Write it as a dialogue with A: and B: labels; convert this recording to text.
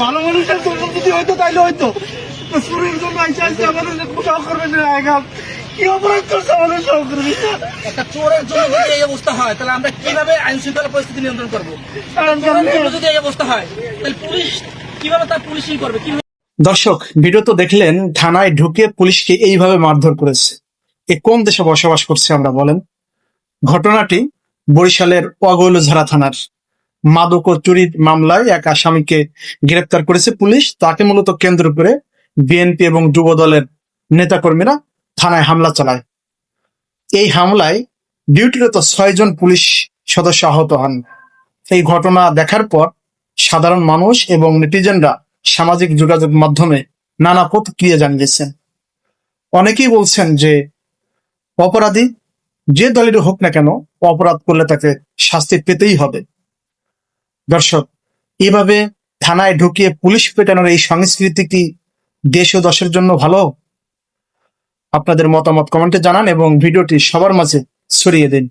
A: ভালো মানুষের জন্য যদি হয়তো তাইলে হয়তো চুরির জন্য আমাদের সহকর্মী কি অপরাধ করছে আমাদের সহকর্মী।
B: একটা চোরের জন্য যদি এই অবস্থা হয় তাহলে আমরা কিভাবে আইন শৃঙ্খলা পরিস্থিতি নিয়ন্ত্রণ করবো? যদি এই অবস্থা হয় তাহলে পুলিশ কিভাবে তার পুলিশিং করবে?
C: দর্শক, ভিডিও তো দেখলেন, থানায় ঢুকে পুলিশকে এইভাবে মারধর করেছে। এ কোন দেশে বসবাস করছে আমরা বলেন? ঘটনাটি বরিশালের অগৈলঝাড়া থানার। মাদক ও চুরির মামলায় এক আসামিকে গ্রেপ্তার করেছে পুলিশ। তাকে মূলত কেন্দ্র করে বিএনপি এবং যুব দলের নেতাকর্মীরা থানায় হামলা চালায়। এই হামলায় ডিউটিরত 6 জন পুলিশ সদস্য আহত হন। এই ঘটনা দেখার পর সাধারণ মানুষ এবং নেটিজেনরা সামাজিক যোগাযোগ মাধ্যমে নানা প্রতিক্রিয়া জানিয়েছেন। অনেকেই বলছেন যে অপরাধী যে দলের হোক না কেন, অপরাধ করলে তাকে শাস্তি পেতেই হবে। দর্শক, এভাবে থানায় ঢুকিয়ে পুলিশ পেটানোর এই সংস্কৃতি কি দেশ ও দশের জন্য ভালো? আপনাদের মতামত কমেন্টে জানান এবং ভিডিওটি সবার মাঝে ছড়িয়ে দিন।